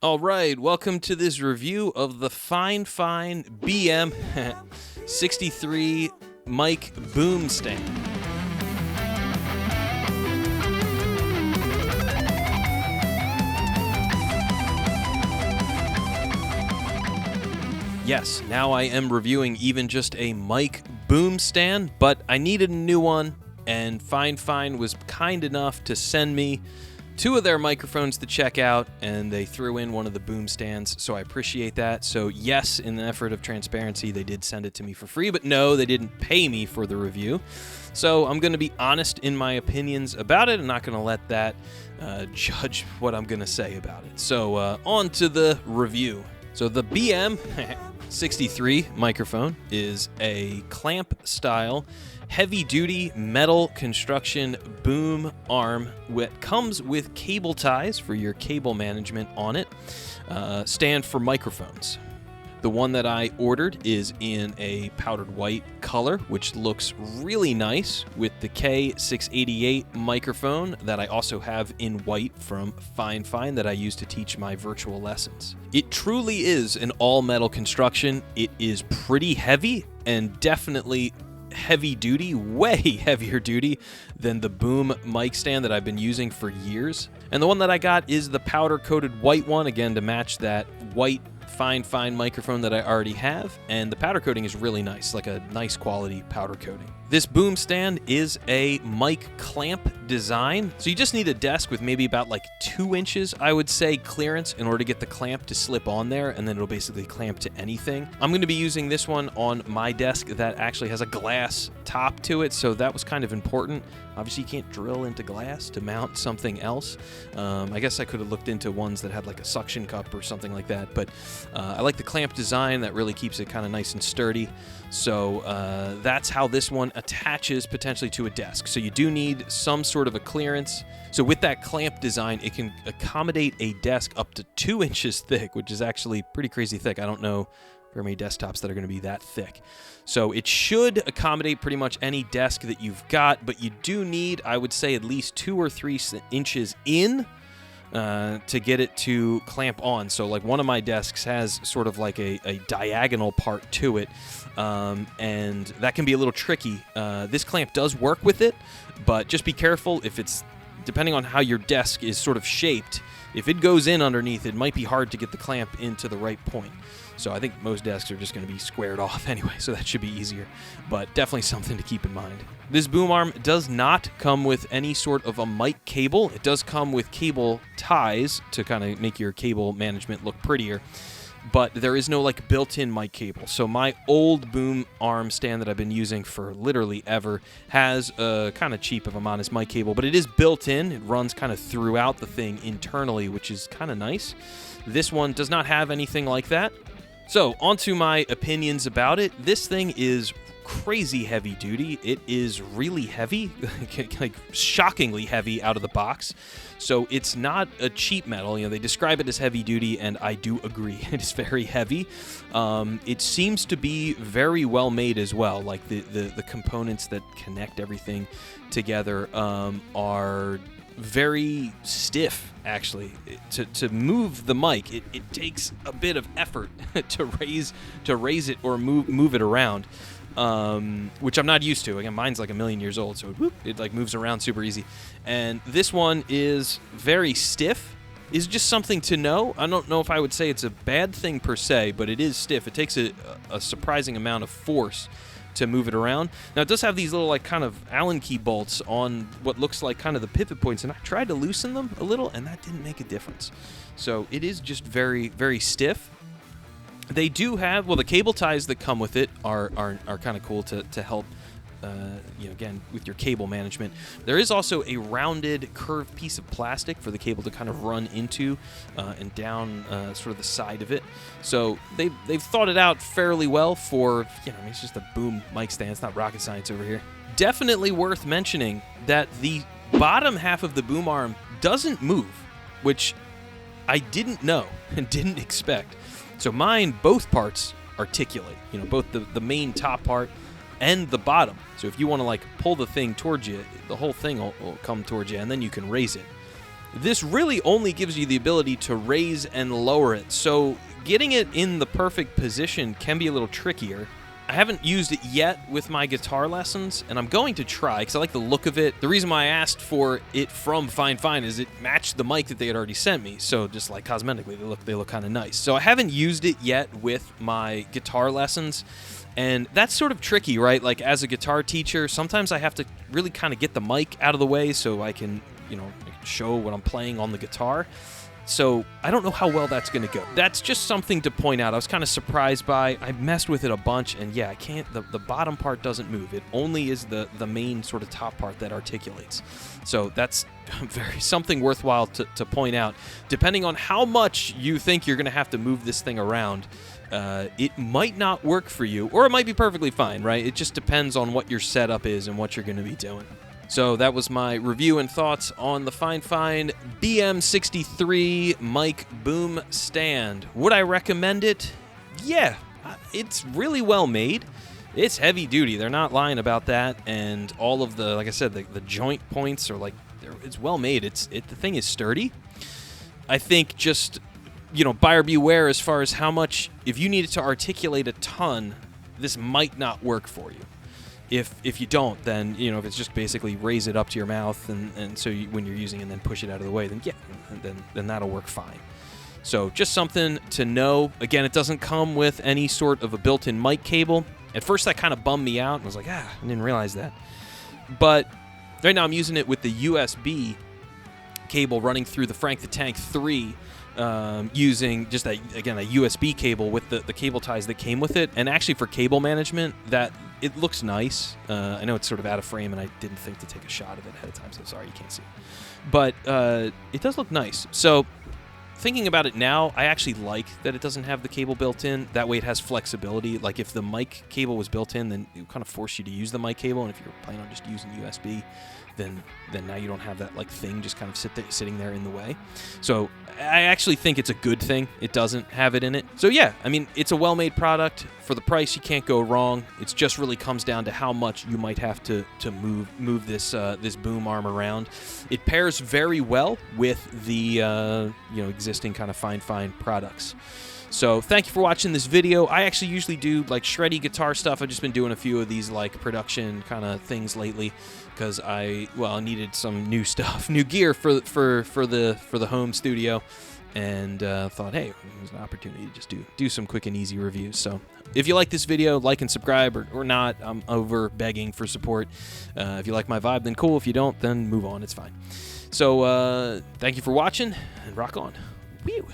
All right, welcome to this review of the FIFINE BM63 mic boom stand. Yes, now I am reviewing even just a mic boom stand, but I needed a new one, and FIFINE was kind enough to send me two of their microphones to check out, and they threw in one of the boom stands, so I appreciate that. So yes, in the effort of transparency, they did send it to me for free, but no, they didn't pay me for the review. So I'm going to be honest in my opinions about it. I'm not going to let that judge what I'm going to say about it. So on to the review. So the BM63 microphone is a clamp-style, heavy-duty metal construction boom arm that comes with cable ties for your cable management on it, stand for microphones. The one that I ordered is in a powdered white color, which looks really nice with the K688 microphone that I also have in white from FIFINE that I use to teach my virtual lessons. It truly is an all-metal construction. It is pretty heavy and definitely heavy duty, way heavier duty than the boom mic stand that I've been using for years. And the one that I got is the powder coated white one, again to match that white FIFINE microphone that I already have, and the powder coating is really nice, like a nice quality powder coating. This boom stand is a mic clamp design, so you just need a desk with maybe about like 2 inches, I would say, clearance in order to get the clamp to slip on there, and then it'll basically clamp to anything. I'm going to be using this one on my desk that actually has a glass top to it, so that was kind of important. Obviously, you can't drill into glass to mount something else. I guess I could have looked into ones that had like a suction cup or something like that, but I like the clamp design. That really keeps it kind of nice and sturdy. So that's how this one attaches potentially to a desk. So you do need some sort of a clearance. So with that clamp design, it can accommodate a desk up to 2 inches thick, which is actually pretty crazy thick. I don't know very many desktops that are going to be that thick. So it should accommodate pretty much any desk that you've got, but you do need, I would say, at least 2 or 3 inches in to get it to clamp on. So like one of my desks has sort of like a diagonal part to it, and that can be a little tricky. This clamp does work with it, but just be careful if it's, depending on how your desk is sort of shaped, if it goes in underneath, it might be hard to get the clamp into the right point. So I think most desks are just going to be squared off anyway, so that should be easier, but definitely something to keep in mind. This boom arm does not come with any sort of a mic cable. It does come with cable ties to kind of make your cable management look prettier, but there is no like built-in mic cable. So my old boom arm stand that I've been using for literally ever has a kind of cheap of a modest mic cable, but it is built in. It runs kind of throughout the thing internally, which is kind of nice. This one does not have anything like that. So, onto my opinions about it. This thing is crazy heavy duty. It is really heavy, like shockingly heavy out of the box. So it's not a cheap metal. You know, they describe it as heavy duty, and I do agree. It is very heavy. It seems to be very well made as well. Like the components that connect everything together are very stiff, actually. To move the mic, it takes a bit of effort to raise it or move it around, which I'm not used to. Again, mine's like a million years old, so it like moves around super easy. And this one is very stiff. Is just something to know. I don't know if I would say it's a bad thing per se, but it is stiff. It takes a surprising amount of force to move it around. Now, it does have these little like kind of Allen key bolts on what looks like kind of the pivot points, and I tried to loosen them a little, and that didn't make a difference. So it is just very, very stiff. They do have, well, the cable ties that come with it are kind of cool to help, again, with your cable management. There is also a rounded, curved piece of plastic for the cable to kind of run into and down sort of the side of it. So they've thought it out fairly well for, it's just a boom mic stand. It's not rocket science over here. Definitely worth mentioning that the bottom half of the boom arm doesn't move, which I didn't know and didn't expect. So mine, both parts articulate, both the main top part and the bottom. So if you want to like pull the thing towards you, the whole thing will come towards you, and then you can raise it. This really only gives you the ability to raise and lower it, so getting it in the perfect position can be a little trickier. I haven't used it yet with my guitar lessons, and I'm going to try because I like the look of it. The reason why I asked for it from FIFINE is it matched the mic that they had already sent me, so just like cosmetically, they look kind of nice. So I haven't used it yet with my guitar lessons, and that's sort of tricky, right? Like as a guitar teacher, sometimes I have to really kind of get the mic out of the way so I can, you know, show what I'm playing on the guitar. So I don't know how well that's going to go. That's just something to point out. I was kind of surprised by. I messed with it a bunch, and yeah, I can't. The bottom part doesn't move. It only is the main sort of top part that articulates. So that's something worthwhile to point out. Depending on how much you think you're going to have to move this thing around, it might not work for you, or it might be perfectly fine, right? It just depends on what your setup is and what you're going to be doing. So that was my review and thoughts on the FIFINE BM63 mic boom stand. Would I recommend it? Yeah, it's really well made. It's heavy duty. They're not lying about that. And all of the, like I said, the joint points are like, it's well made. The thing is sturdy. I think just, you know, buyer beware as far as how much, if you needed to articulate a ton, this might not work for you. If you don't, then, you know, if it's just basically raise it up to your mouth and so when you're using it and then push it out of the way, then yeah, then that'll work fine. So just something to know. Again, it doesn't come with any sort of a built-in mic cable. At first that kind of bummed me out. I was like, I didn't realize that. But right now I'm using it with the USB cable running through the Frank the Tank 3, using just a USB cable with the cable ties that came with it. And actually for cable management, that it looks nice. I know it's sort of out of frame, and I didn't think to take a shot of it ahead of time, so sorry you can't see it. But it does look nice. So thinking about it now, I actually like that it doesn't have the cable built in. That way it has flexibility. Like if the mic cable was built in, then it would kind of force you to use the mic cable, and if you're planning on just using USB, then now you don't have that like thing just kind of sitting there in the way. So I actually think it's a good thing it doesn't have it in it. So yeah, I mean, it's a well-made product. For the price, you can't go wrong. It just really comes down to how much you might have to move this this boom arm around. It pairs very well with the existing kind of FIFINE products. So thank you for watching this video. I actually usually do like shreddy guitar stuff. I've just been doing a few of these like production kind of things lately because I needed some new stuff, new gear for the home studio, and thought, hey, there's an opportunity to just do some quick and easy reviews. So if you like this video, like and subscribe, or not. I'm over begging for support. If you like my vibe, then cool. If you don't, then move on. It's fine. So thank you for watching, and rock on. Whew.